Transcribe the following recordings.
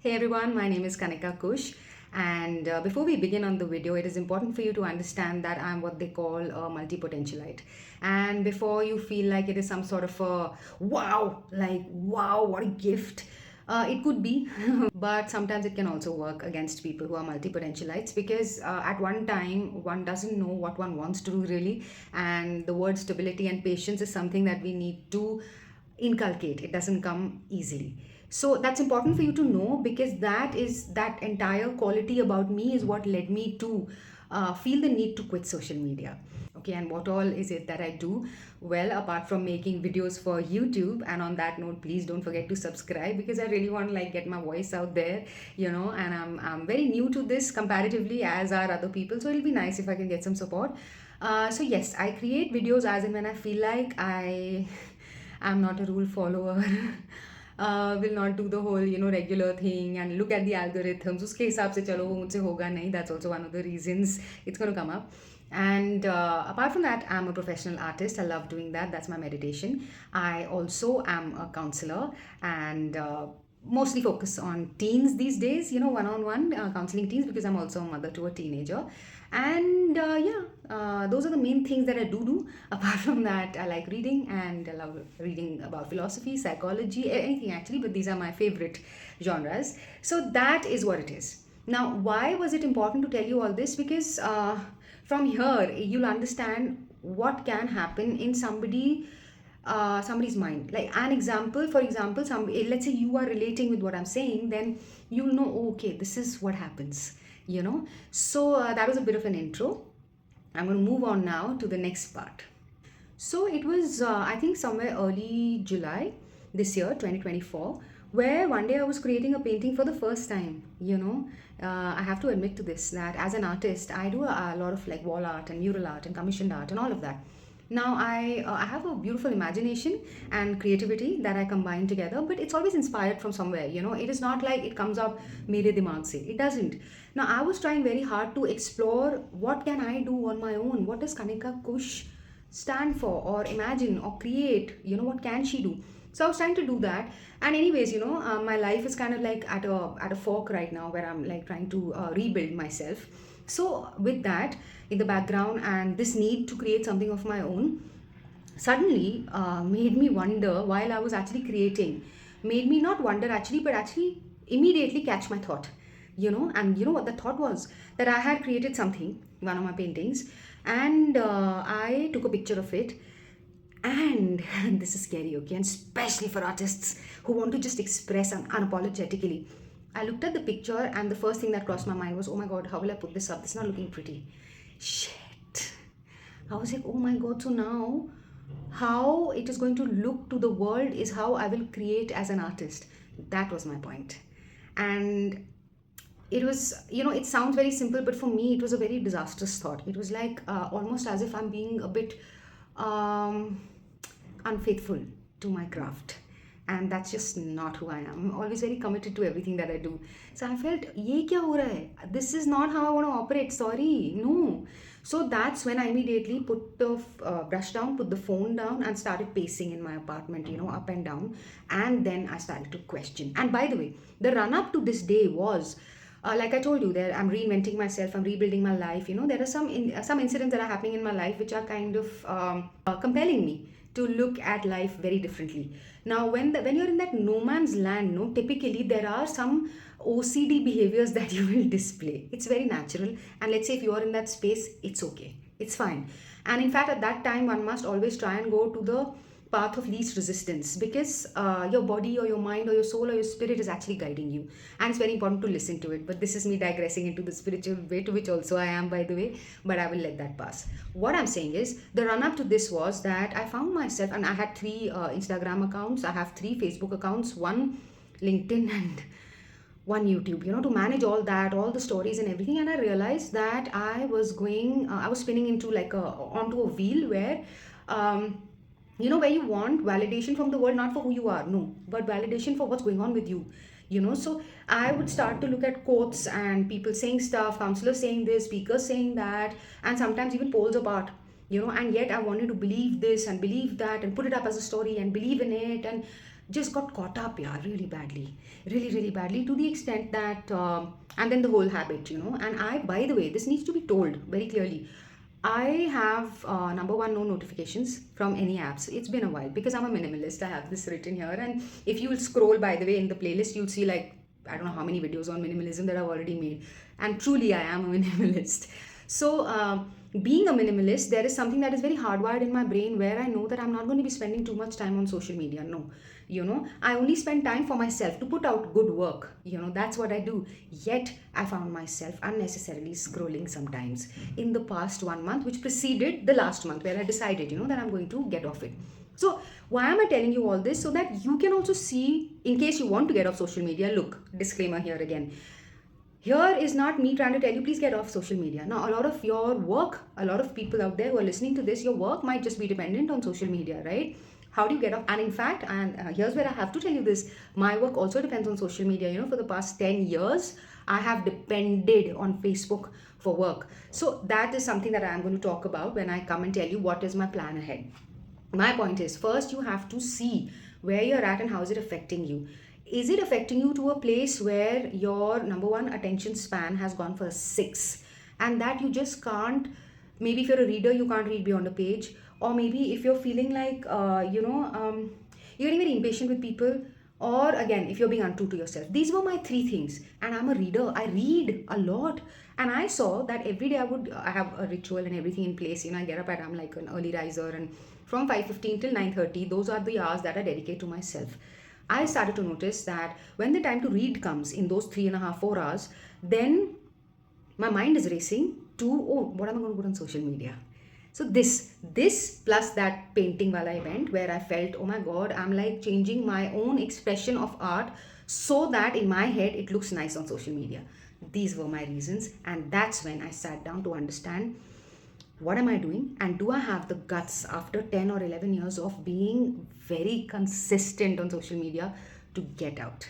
Hey everyone, my name is Kanika Kush. And before we begin on the video, it is important for you to understand that I'm what they call a multi potentialite. And before you feel like it is some sort of a wow, like wow, what a gift, it could be, but sometimes it can also work against people who are multi potentialites because at one time one doesn't know what one wants to do really. And the word stability and patience is something that we need to inculcate. It doesn't come easily, so that's important for you to know because that entire quality about me is what led me to feel the need to quit social media. Okay, and what all is it that I do? Well, apart from making videos for YouTube, and on that note, please don't forget to subscribe because I really want to like get my voice out there, and I'm very new to this comparatively, as are other people, so it'll be nice if I can get some support. So yes, I create videos as and when I feel like. I'm not a rule follower. Will not do the whole regular thing and look at the algorithms. उसके हिसाब से चलो वो मुझसे होगा नहीं. That's also one of the reasons it's going to come up. And apart from that, I'm a professional artist. I love doing that. That's my meditation. I also am a counselor and mostly focus on teens these days, one-on-one counseling teens because I'm also a mother to a teenager. And those are the main things that I do. Apart from that, I like reading and I love reading about philosophy, psychology, anything actually, but these are my favorite genres. So that is what it is. Now, why was it important to tell you all this? Because from here, you'll understand what can happen in somebody's mind. Like an example, for example, let's say you are relating with what I'm saying, then you'll know, oh, okay, this is what happens. So that was a bit of an intro. I'm going to move on now to the next part. So it was, I think, somewhere early July this year, 2024, where one day I was creating a painting for the first time. I have to admit to this that as an artist, I do a lot of like wall art and mural art and commissioned art and all of that. Now I have a beautiful imagination and creativity that I combine together, but it's always inspired from somewhere. It is not like it comes out mere dimag se. It doesn't. Now I was trying very hard to explore what can I do on my own. What does Kanika Kush stand for or imagine or create? What can she do? So I was trying to do that. And anyways, my life is kind of like at a fork right now where I'm like trying to rebuild myself. So with that in the background and this need to create something of my own suddenly made me wonder while I was actually creating, made me not wonder actually, but actually immediately catch my thought. And you know what the thought was? That I had created something, one of my paintings, and I took a picture of it. And this is scary, okay, and especially for artists who want to just express unapologetically. I looked at the picture, and the first thing that crossed my mind was, oh my god, how will I put this up? It's not looking pretty. Shit. I was like, oh my god, so now how it is going to look to the world is how I will create as an artist. That was my point. And it was, it sounds very simple, but for me, it was a very disastrous thought. It was like almost as if I'm being a bit um, unfaithful to my craft. And that's just not who I am. I'm always very committed to everything that I do. So I felt, ye kya ho raha hai? This is not how I want to operate. Sorry, no. So that's when I immediately put the brush down, put the phone down, and started pacing in my apartment, up and down. And then I started to question. And by the way, the run up to this day was like I told you, there I'm reinventing myself, I'm rebuilding my life. There are some incidents that are happening in my life which are kind of compelling me to look at life very differently. Now, when you're in that no man's land, no, typically there are some OCD behaviors that you will display. It's very natural, and let's say if you are in that space, it's okay, it's fine. And in fact, at that time, one must always try and go to the path of least resistance because your body or your mind or your soul or your spirit is actually guiding you, and it's very important to listen to it. But this is me digressing into the spiritual way, to which also I am, by the way, but I will let that pass. What I'm saying is the run up to this was that I found myself, and I had three Instagram accounts, I have three Facebook accounts, one LinkedIn, and one YouTube, to manage all that, all the stories and everything. And I realized that I was spinning into like onto a wheel where where you want validation from the world, not for who you are, no, but validation for what's going on with you. So I would start to look at quotes and people saying stuff, counselors saying this, speakers saying that, and sometimes even polls apart. And yet I wanted to believe this and believe that and put it up as a story and believe in it. And just got caught up, yeah, really badly, really, really badly, to the extent that, and then the whole habit, And I, by the way, this needs to be told very clearly. I have number one, no notifications from any apps. It's been a while because I'm a minimalist. I have this written here, and if you'll scroll, by the way, in the playlist, you'll see like I don't know how many videos on minimalism that I've already made, and truly, I am a minimalist. So, being a minimalist, there is something that is very hardwired in my brain where I know that I'm not going to be spending too much time on social media. No, I only spend time for myself to put out good work. That's what I do. Yet, I found myself unnecessarily scrolling sometimes in the past 1 month, which preceded the last month, where I decided, that I'm going to get off it. So, why am I telling you all this? So that you can also see, in case you want to get off social media, look, disclaimer here again. Here is not me trying to tell you, please get off social media. Now, a lot of your work, a lot of people out there who are listening to this, your work might just be dependent on social media, right? How do you get off? And in fact, here's where I have to tell you this, my work also depends on social media. For the past 10 years, I have depended on Facebook for work. So that is something that I am going to talk about when I come and tell you what is my plan ahead. My point is, first you have to see where you're at and how is it affecting you. Is it affecting you to a place where your number one attention span has gone for a 6, and that you just can't, maybe if you're a reader, you can't read beyond a page, or maybe if you're feeling like you're getting very impatient with people, or again if you're being untrue to yourself. These were my 3 things, and I'm a reader, I read a lot, and I saw that every day I have a ritual and everything in place. I get up at, I'm like an early riser, and from 5:15 till 9:30, those are the hours that I dedicate to myself. I started to notice that when the time to read comes in those 3.5, 4 hours, then my mind is racing to, oh, what am I going to put on social media? So this plus that painting wala event where I felt, oh my God, I'm like changing my own expression of art so that in my head it looks nice on social media. These were my reasons, and that's when I sat down to understand, what am I doing, and do I have the guts after 10 or 11 years of being very consistent on social media to get out?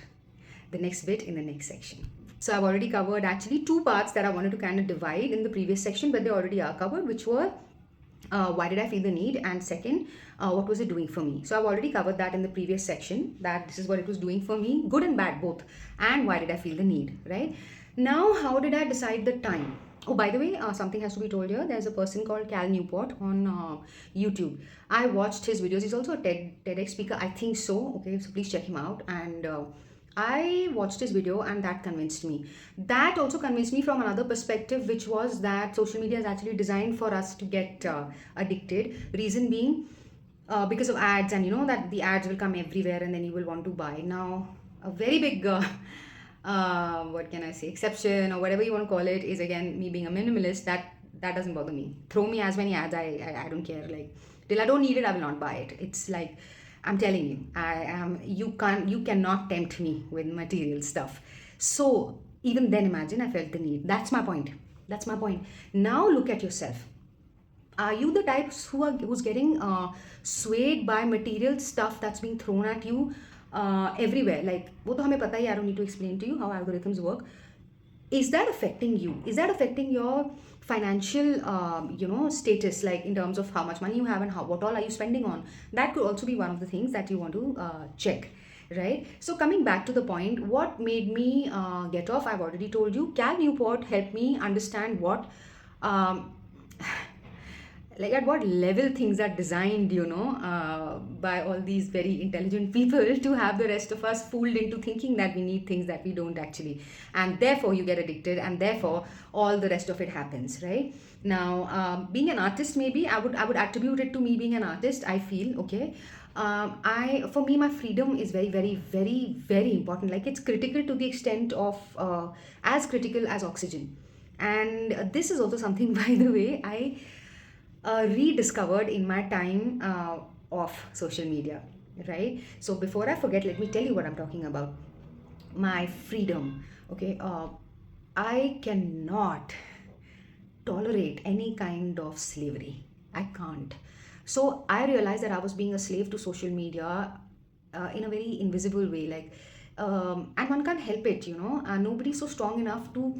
The next bit in the next section. So I've already covered actually 2 parts that I wanted to kind of divide in the previous section, but they already are covered, which were why did I feel the need, and second, what was it doing for me? So I've already covered that in the previous section, that this is what it was doing for me, good and bad both, and why did I feel the need, right? Now, how did I decide the time? Oh, by the way, something has to be told here. There's a person called Cal Newport on YouTube. I watched his videos. He's also a TEDx speaker, I think so. Okay, so please check him out. And I watched his video, and that convinced me. That also convinced me from another perspective, which was that social media is actually designed for us to get addicted. Reason being, because of ads, and that the ads will come everywhere and then you will want to buy. Now, a very big what can I say, exception or whatever you want to call it is, again, me being a minimalist, that doesn't bother me. Throw me as many ads, I don't care. Like, till I don't need it, I will not buy it. It's like, I'm telling you, you cannot tempt me with material stuff. So even then, imagine I felt the need. That's my point. Now look at yourself. Are you the types who's getting swayed by material stuff that's being thrown at you everywhere? Like, wo to hame pata hai, I don't need to explain to you how algorithms work. Is that affecting you? Is that affecting your financial status, like in terms of how much money you have and what all are you spending on? That could also be one of the things that you want to check, right? So coming back to the point, what made me get off, I've already told you. Cal Newport helped me understand what like at what level things are designed, by all these very intelligent people to have the rest of us fooled into thinking that we need things that we don't actually, and therefore you get addicted, and therefore all the rest of it happens, right? Now, being an artist, maybe I would attribute it to me being an artist. I feel okay. For me, my freedom is very, very, very, very important. Like, it's critical to the extent of as critical as oxygen. And this is also something, by the way, I rediscovered in my time off social media, right? So before I forget, let me tell you what I'm talking about. My freedom, okay? I cannot tolerate any kind of slavery. I can't. So I realized that I was being a slave to social media in a very invisible way, like, and one can't help it, nobody's so strong enough to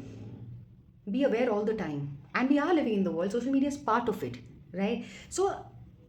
be aware all the time. And we are living in the world. Social media is part of it, right? So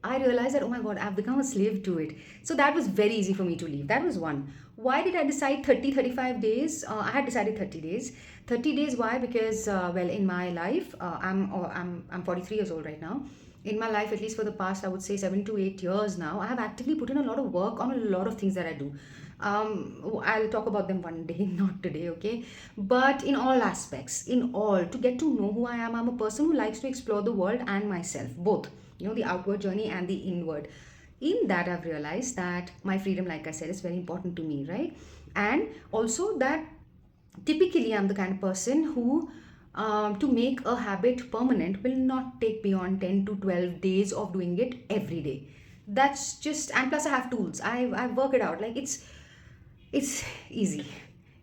I realized that, oh my God, I've become a slave to it. So that was very easy for me to leave. That was one. Why did I decide 30, 35 days? I had decided 30 days. 30 days, why? Because, well, in my life, I'm 43 years old right now. In my life, at least for the past, I would say 7 to 8 years now, I have actively put in a lot of work on a lot of things that I do. I'll talk about them one day, not today, okay? But in all aspects, in all, to get to know who I am, I'm a person who likes to explore the world and myself, both, the outward journey and the inward. In that, I've realized that my freedom, like I said, is very important to me, right? And also that typically I'm the kind of person who to make a habit permanent will not take beyond 10 to 12 days of doing it every day. That's just, and plus I have tools. I work it out. Like it's easy.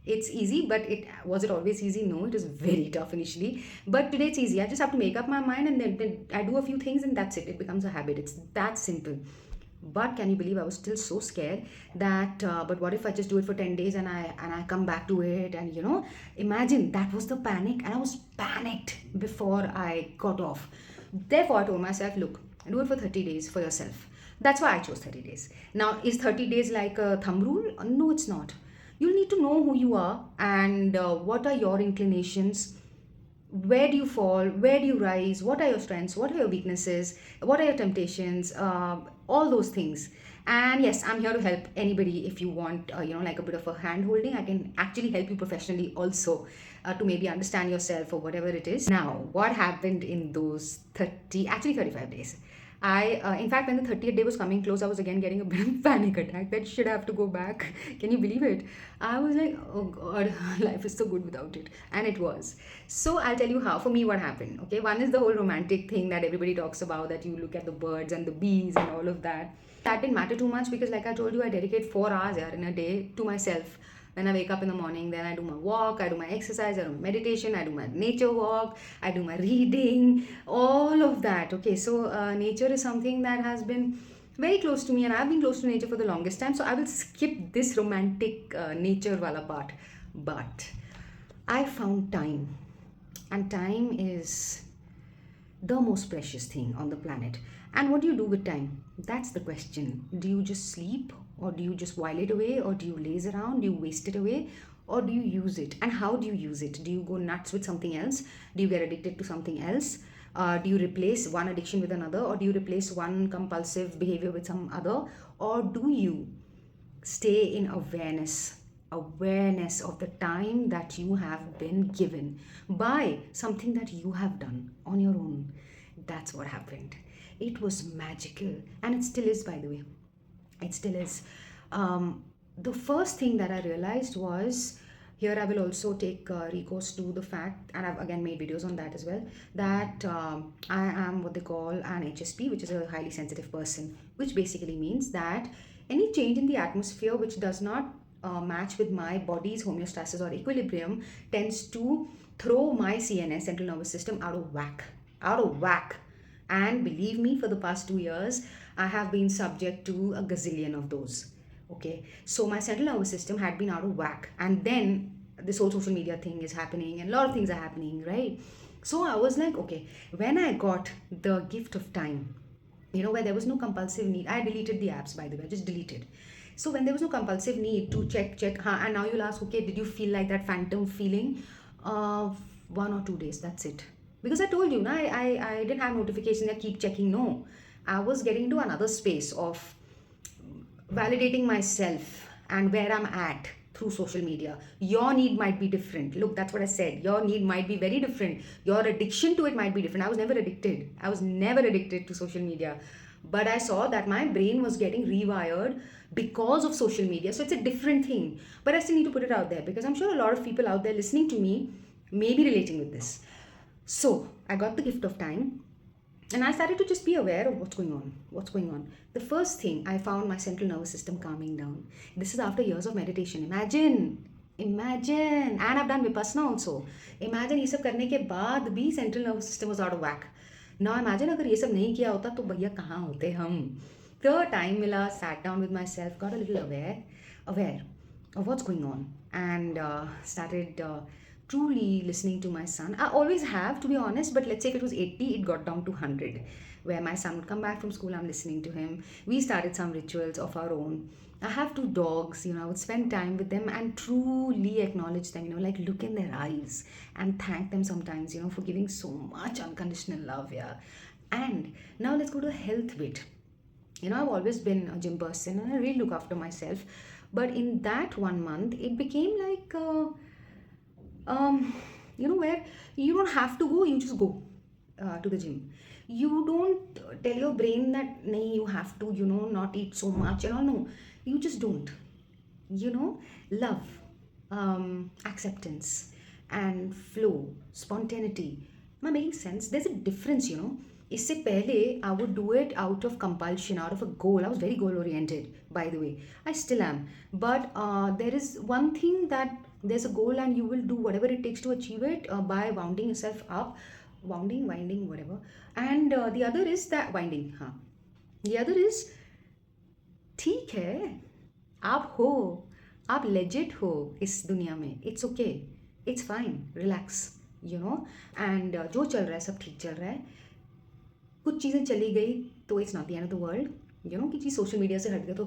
It's easy, but it was it always easy? No, it was very tough initially. But today it's easy. I just have to make up my mind, and then I do a few things and that's it. It becomes a habit. It's that simple. But can you believe I was still so scared that but what if I just do it for 10 days and I come back to it, and imagine that was the panic, and I was panicked before I got off. Therefore I told myself, look, do it for 30 days for yourself. That's why I chose 30 days. Now, is 30 days like a thumb rule? No, it's not. You'll need to know who you are and what are your inclinations, where do you fall, where do you rise, what are your strengths, what are your weaknesses, what are your temptations, all those things. And yes, I'm here to help anybody. If you want like a bit of a hand holding, I can actually help you professionally also, to maybe understand yourself or whatever it is. Now, what happened in those 30, actually 35 days? In fact, when the 30th day was coming close, I was again getting a bit of panic attack that should I have to go back. Can you believe it? I was like, oh God, life is so good without it. And it was. So I'll tell you how, for me, what happened. Okay, one is the whole romantic thing that everybody talks about, that you look at the birds and the bees and all of that. That didn't matter too much because, like I told you, I dedicate 4 hours in a day to myself. When I wake up in the morning, then I do my walk, I do my exercise, I do meditation, I do my nature walk, I do my reading, all of that. Okay, so nature is something that has been very close to me, and I've been close to nature for the longest time. So I will skip this romantic nature wala part. But I found time, and time is the most precious thing on the planet. And what do you do with time? That's the question. Do you just sleep, or do you just while it away, or do you laze around? Do you waste it away, or do you use it? And how do you use it? Do you go nuts with something else? Do you get addicted to something else? Do you replace one addiction with another, or do you replace one compulsive behavior with some other? Or do you stay in awareness of the time that you have been given by something that you have done on your own? That's what happened. It was magical, and it still is, by the way. It still is. The first thing that I realized was, here I will also take recourse to the fact, and I've again made videos on that as well, that I am what they call an HSP, which is a highly sensitive person, which basically means that any change in the atmosphere which does not match with my body's homeostasis or equilibrium tends to throw my CNS, central nervous system, out of whack. Out of whack. And believe me, for the past 2 years, I have been subject to a gazillion of those. Okay, so my central nervous system had been out of whack, and then this whole social media thing is happening, and a lot of things are happening, right? So I was like, okay, when I got the gift of time, where there was no compulsive need, I deleted the apps, by the way, just deleted. So when there was no compulsive need to check, and now you'll ask, okay, did you feel like that phantom feeling? 1 or 2 days, that's it. Because I told you, na, I didn't have notifications, I keep checking. No, I was getting into another space of validating myself and where I'm at through social media. Your need might be different. Look, that's what I said. Your need might be very different. Your addiction to it might be different. I was never addicted. I was never addicted to social media. But I saw that my brain was getting rewired because of social media. So it's a different thing. But I still need to put it out there because I'm sure a lot of people out there listening to me may be relating with this. So I got the gift of time, and I started to just be aware of what's going on. What's going on? The first thing, I found my central nervous system calming down. This is after years of meditation. Imagine. And I've done Vipassana also. Imagine ये सब करने के बाद भी central nervous system was out of whack. Now imagine अगर ये सब नहीं किया होता तो भैया कहाँ होते हम? The time मिला, sat down with myself, got a little aware of what's going on, and started truly listening to my son. I always have, to be honest, but let's say if it was 80, it got down to 100. where my son would come back from school, I'm listening to him. We started some rituals of our own. I have two dogs, I would spend time with them and truly acknowledge them, like look in their eyes and thank them sometimes, for giving so much unconditional love. Yeah. And now let's go to the health bit. I've always been a gym person and I really look after myself. But in that 1 month, it became like, where you don't have to go, you just go to the gym. You don't tell your brain that, nay, you have to, not eat so much and all. No, you just don't. Love, acceptance, and flow, spontaneity. Am I making sense? There's a difference. इससे पहले I would do it out of compulsion, out of a goal. I was very goal oriented, by the way. I still am. But there is one thing that there's a goal and you will do whatever it takes to achieve it by wounding yourself up, winding, whatever. And the other is that winding. Huh. The other is ठीक है, आप हो, आप legit हो इस दुनिया में. It's okay, it's fine, relax, and जो चल रहा है सब ठीक चल रहा है. कुछ चीज़ें चली गई तो it's not the end of the world. कि चीज़ सोशल मीडिया से हट गया तो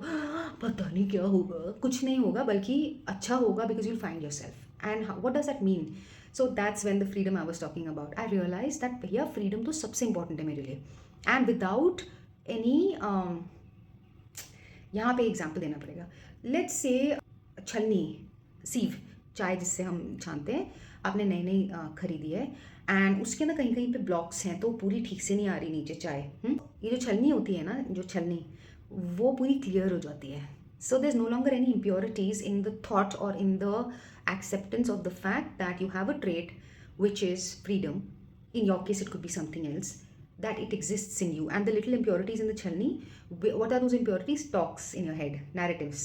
पता नहीं क्या होगा. कुछ नहीं होगा, बल्कि अच्छा होगा, because you'll find yourself. And what does that mean? So that's when the freedom I was talking about. I realise that भैया फ्रीडम तो सबसे इंपॉर्टेंट है मेरे लिए. एंड विदाउट एनी यहाँ पे एग्जाम्पल देना पड़ेगा. लेट्स से छलनी, सीव, चाय जिससे हम छानते हैं, आपने नई नई खरीदी है एंड उसके अंदर कहीं कहीं पे ब्लॉक्स हैं तो पूरी ठीक से नहीं आ रही नीचे चाय. ये जो छलनी होती है ना, जो छलनी, वो पूरी क्लियर हो जाती है. So there is no longer any impurities in the thought और in the acceptance of the fact that you have a trait which is freedom. In your case it could be something else, that it exists in you. And the little impurities in the chalni, what are those impurities? Talks in your head, narratives,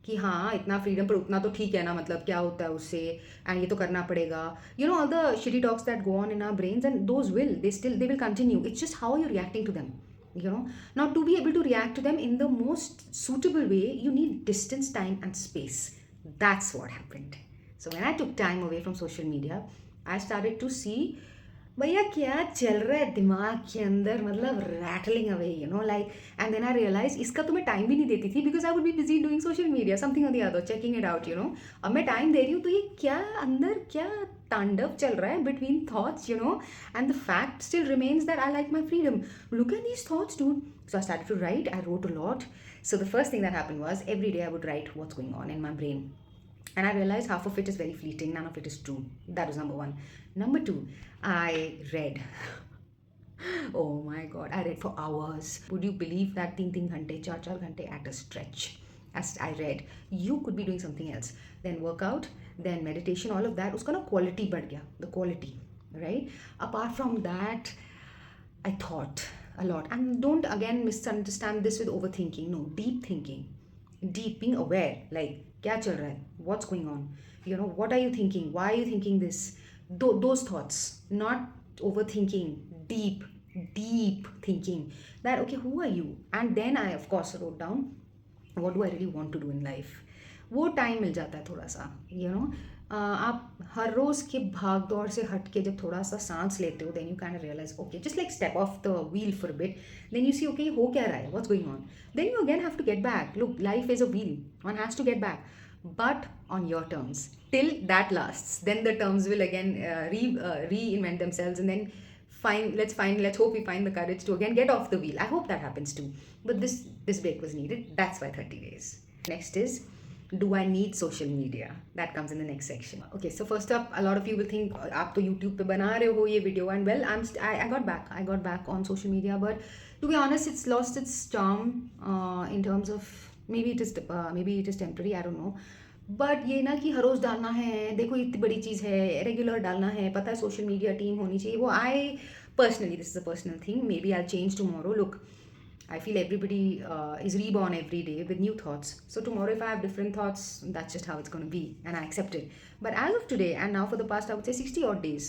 कि हाँ इतना freedom पर उतना तो ठीक है ना, मतलब क्या होता है उससे, एंड ये तो करना पड़ेगा. All the shitty talks that go on in our brains, and those will they will continue. It's just how you reacting to them. Now to be able to react to them in the most suitable way, you need distance, time and space. That's what happened. So when I took time away from social media, I started to see भैया क्या चल रहा है दिमाग के अंदर, मतलब rattling away, like. And then I realise इसका तो मैं टाइम भी नहीं देती थी, because I would be busy doing social media, something और the other, checking it out. अब मैं टाइम दे रही हूँ तो ये क्या अंदर क्या तांडव चल रहा है between thoughts, and the fact still remains that I like my freedom. Look at these thoughts dude. So I started to write. I wrote a lot. So the first thing that happened was every day I would write what's going on in my brain. And I realized half of it is very fleeting, none of it is true. That was number one. Number two, I read. Oh my God, I read for hours. Would you believe that 3 ghante, 4 ghante at a stretch? As I read, you could be doing something else. Then workout, then meditation, all of that. Uska na quality बढ़ गया, the quality, right? Apart from that, I thought a lot. And don't again misunderstand this with overthinking. No, deep thinking. Deep, being aware, like क्या चल रहा है, what's going on, what are you thinking, why are you thinking this, those thoughts, not overthinking, deep thinking that okay, who are you. And then I of course wrote down what do I really want to do in life. वो time मिल जाता है थोड़ा सा, आप हर रोज़ के भाग दौड़ से हट के जब थोड़ा सा सांस लेते हो, then you can realise okay, just like step off the wheel for a bit, then you see okay हो क्या रहा है, what's going on, then you again have to get back. Look, life is a wheel, one has to get back, but on your terms, till that lasts. Then the terms will again reinvent themselves, and then let's hope we find the courage to again get off the wheel. I hope that happens too, but this break was needed. That's why 30 days. Next is, do I need social media? That comes in the next section. Okay, so first up, a lot of you will think आप तो YouTube पे बना रहे हो ये video, and well, I got back on social media, but to be honest, it's lost its charm in terms of maybe it is temporary, I don't know. But ये ना कि हर रोज़ डालना है, देखो इतनी बड़ी चीज़ है, रेगुलर डालना है, पता है सोशल मीडिया टीम होनी चाहिए, वो I personally, this is a personal thing, maybe I change tomorrow. Look, I feel everybody is reborn every day with new thoughts. So tomorrow if I have different thoughts, that's just how it's going to be, and I accept it. But as of today, and now for the past I would say 60 odd days,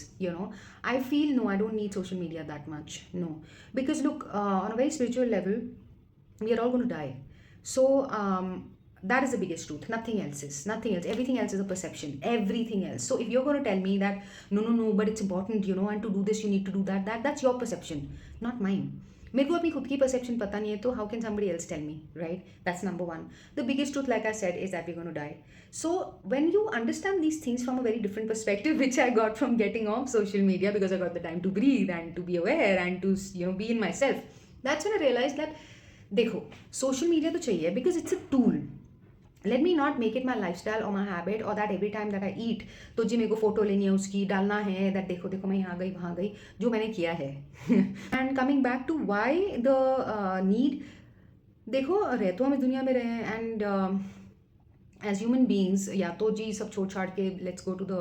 I feel no, I don't need social media that much. No, because look, on a very spiritual level, we are all going to die. So that is the biggest truth. Nothing else. Everything else is a perception. Everything else. So if you're going to tell me that no, but it's important, and to do this you need to do that, that's your perception, not mine. मेरे को अपनी खुद की perception पता नहीं है, तो how can somebody else tell me, right? That's number one. The biggest truth, like I said, is that we're going to die. So when you understand these things from a very different perspective, which I got from getting off social media, because I got the time to breathe and to be aware and to be in myself, that's when I realized that देखो, social media तो चाहिए because it's a tool. Let me not make it my lifestyle or my habit, or that every time that I eat तो जी मेरे को photo लेनी है, उसकी डालना है, that देखो देखो मैं यहाँ गई वहाँ गई, जो मैंने किया है. And coming back to why the need, देखो रह तो हम इस दुनिया में रहे हैं, and as human beings, या तो जी सब छोड़ छाड़ के let's go to the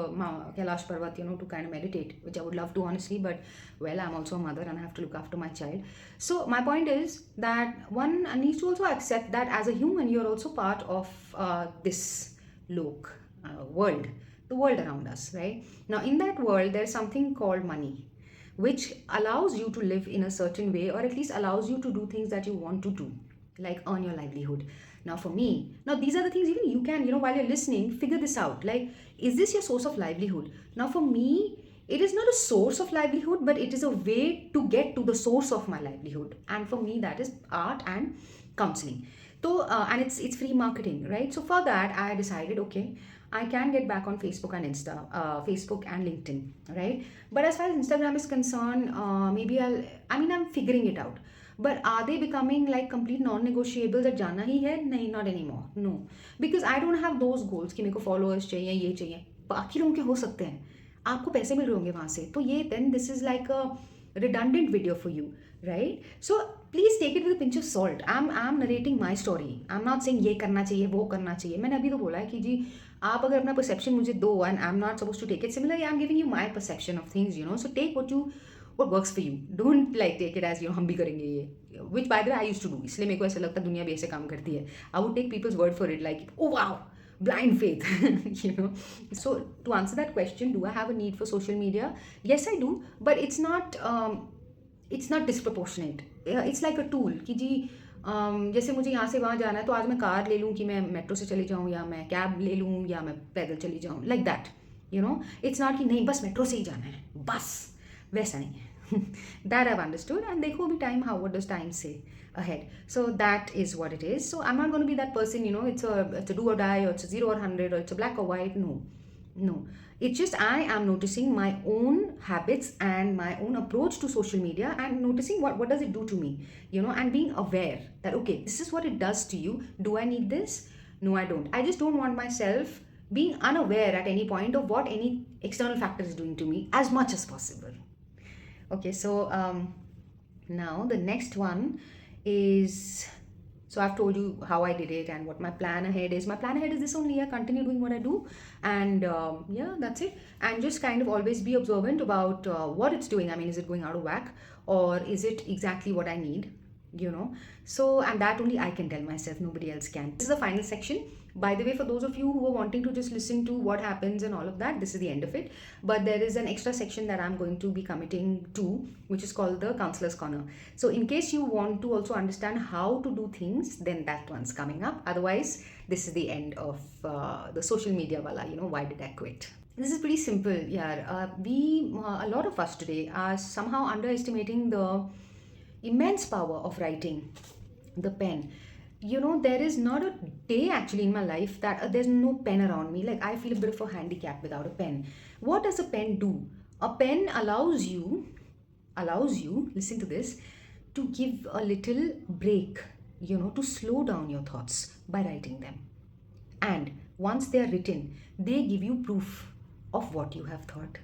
Kailash पर्वत, to kind of meditate, which I would love to honestly, but well, I'm also a mother and I have to look after my child. So my point is that one needs to also accept that as a human, you're also part of this world, the world around us, right? Now in that world, there's something called money, which allows you to live in a certain way, or at least allows you to do things that you want to do, like earn your livelihood. Now for me, now these are the things even you can, while you're listening, figure this out. Like, is this your source of livelihood? Now for me, it is not a source of livelihood, but it is a way to get to the source of my livelihood. And for me, that is art and counseling. So, and it's free marketing, right? So for that, I decided, okay, I can get back on Facebook and Facebook and LinkedIn, right? But as far as Instagram is concerned, maybe I'm figuring it out. But are they becoming like complete non-negotiable that जाना ही है? नहीं, not anymore. No, because I don't have those goals कि मेरे को followers चाहिए, ये चाहिए. बाकी लोगों के हो सकते हैं, आपको पैसे मिल रहे होंगे वहाँ से, तो ये then this is like a redundant video for you, right? So please take it with a pinch of salt. I'm narrating my story. I'm not saying ये करना चाहिए, वो करना चाहिए. मैंने अभी तो बोला है कि जी आप अगर अपना perception मुझे दो, and I'm not supposed to take it. Similarly, I'm giving you my perception of things, so take what works for you. Don't like take it as हम भी करेंगे ये, which by the way I used to do. इसलिए मेरे को ऐसा लगता है दुनिया भी ऐसे काम करती है. I would take people's word for it, like, oh wow, blind faith. So to answer that question, do I have a need for social media? Yes, I do, but it's not disproportionate. It's like a tool कि जी जैसे मुझे यहाँ से वहाँ जाना है, तो आज मैं कार ले लूँ कि मैं मेट्रो से चली जाऊँ, या मैं कैब ले लूँ, या मैं पैदल चली जाऊँ, like that. It's not कि नहीं बस मेट्रो से ही जाना है, बस वैसा नहीं है. That I've understood, and देखो भी time, what does time say ahead? So that is what it is. So I'm not going to be that person, it's a do or die, or it's a 0 or 100, or it's a black or white. No, it's just I am noticing my own habits and my own approach to social media, and noticing what does it do to me, and being aware that okay, this is what it does to you. Do I need this? No, I don't. I just don't want myself being unaware at any point of what any external factor is doing to me, as much as possible. Okay, so now the next one is, so I've told you how I did it and what my plan ahead is. My plan ahead is this only, continue doing what I do, and that's it. And just kind of always be observant about what it's doing. I mean, is it going out of whack, or is it exactly what I need? So, and that only I can tell myself, nobody else can. This is the final section. By the way, for those of you who are wanting to just listen to what happens and all of that, this is the end of it. But there is an extra section that I'm going to be committing to, which is called the Counselor's Corner. So in case you want to also understand how to do things, then that one's coming up. Otherwise, this is the end of the social media wala, why did I quit? This is pretty simple, yeah. A lot of us today are somehow underestimating the immense power of writing, the pen. There is not a day actually in my life that there's no pen around me. Like, I feel a bit of a handicap without a pen. What does a pen do? A pen allows you, listen to this, to give a little break, to slow down your thoughts by writing them. And once they are written, they give you proof of what you have thought.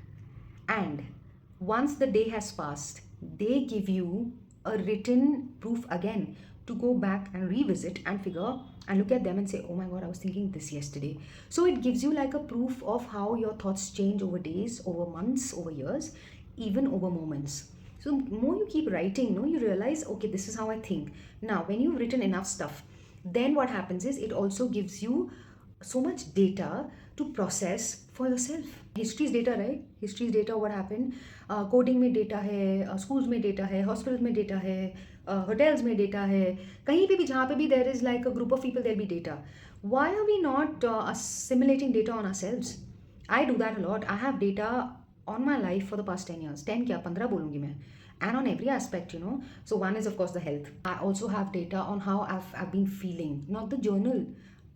And once the day has passed, they give you a written proof again to go back and revisit and figure and look at them and say, oh my god, I was thinking this yesterday. So it gives you like a proof of how your thoughts change over days, over months, over years, even over moments. So the more you keep writing, you realize, okay, this is how I think. Now, when you've written enough stuff, then what happens is it also gives you so much data to process for yourself. History is data, right? History is data, what happened. Coding में data है, schools में data है, hospitals में data है, hotels में data है, कहीं पे भी जहाँ पे भी there is like a group of people, there'll be data. Why are we not assimilating data on ourselves? I do that a lot. I have data on my life for the past 10 years. 10 क्या 15 बोलूँगी मैं. and on every aspect, you know. So one is of course the health. I also have data on how I've been feeling, not the journal.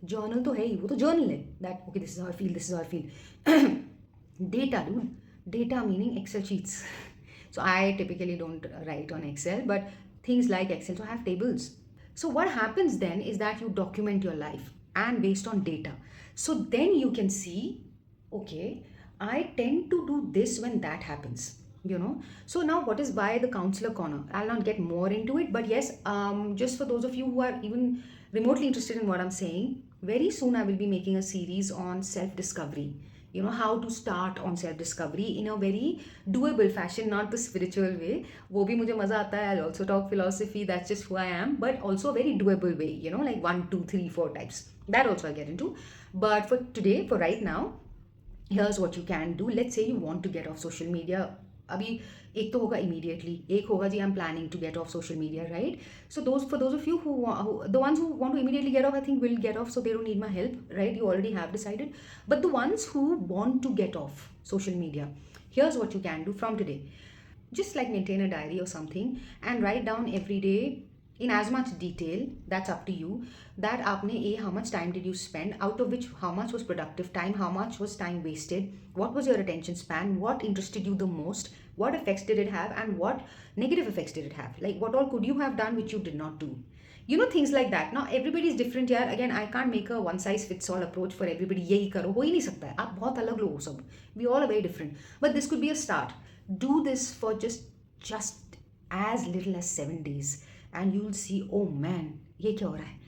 Journal to hey, wo to journal hai that okay, this is how I feel, this is how I feel. Data, dude. Data meaning Excel sheets. So I typically don't write on Excel, but things like Excel, so I have tables. So what happens then is that you document your life and based on data. So then you can see, okay, I tend to do this when that happens. You know, so now what is by the counselor corner? I'll not get more into it, but yes, just for those of you who are even remotely interested in what I'm saying, very soon I will be making a series on self discovery. You know, how to start on self discovery in a very doable fashion, not the spiritual way. वो भी मुझे मजा आता है. I'll also talk philosophy, that's just who I am, but also a very doable way, you know, like 1 2 3 4 types, that also I get into. But for today, for right now, here's what you can do. Let's say you want to get off social media. अभी एक तो होगा immediately, एक होगा जी I'm planning to get off social media, right? So those, for those of you who the ones who want to immediately get off, I think will get off, so they don't need my help, right? You already have decided. But the ones who want to get off social media, here's what you can do from today. Just like maintain a diary or something and write down every day in as much detail, that's up to you, that aapne a how much time did you spend, out of which how much was productive time, how much was time wasted, what was your attention span, what interested you the most, what effects did it have, and what negative effects did it have, like what all could you have done which you did not do. You know, things like that. Now everybody is different here. Again, I can't make a one size fits all approach for everybody. यही करो, हो ही नहीं सकता है. आप बहुत अलग लोग हो सब. We all are very different. But this could be a start. Do this for just as little as 7 days, and you'll see, oh man, ये क्या हो रहा है?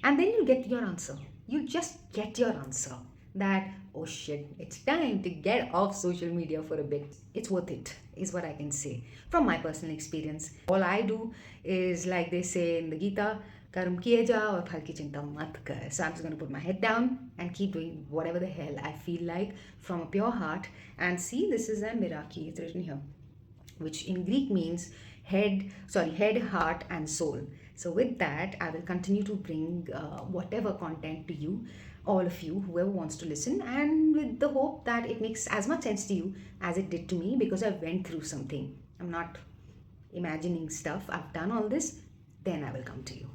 And then you'll get your answer. You'll just get your answer that, oh shit, it's time to get off social media for a bit. It's worth it, is what I can say from my personal experience. All I do is, like they say in the Gita, कर्म किए जा और फल की चिंता मत कर. So I'm just going to put my head down and keep doing whatever the hell I feel like from a pure heart. And see, this is a Miraki, it's written here, which in Greek means head, heart, and soul. So with that, I will continue to bring whatever content to you, all of you, whoever wants to listen, and with the hope that it makes as much sense to you as it did to me, because I went through something. I'm not imagining stuff. I've done all this. Then I will come to you.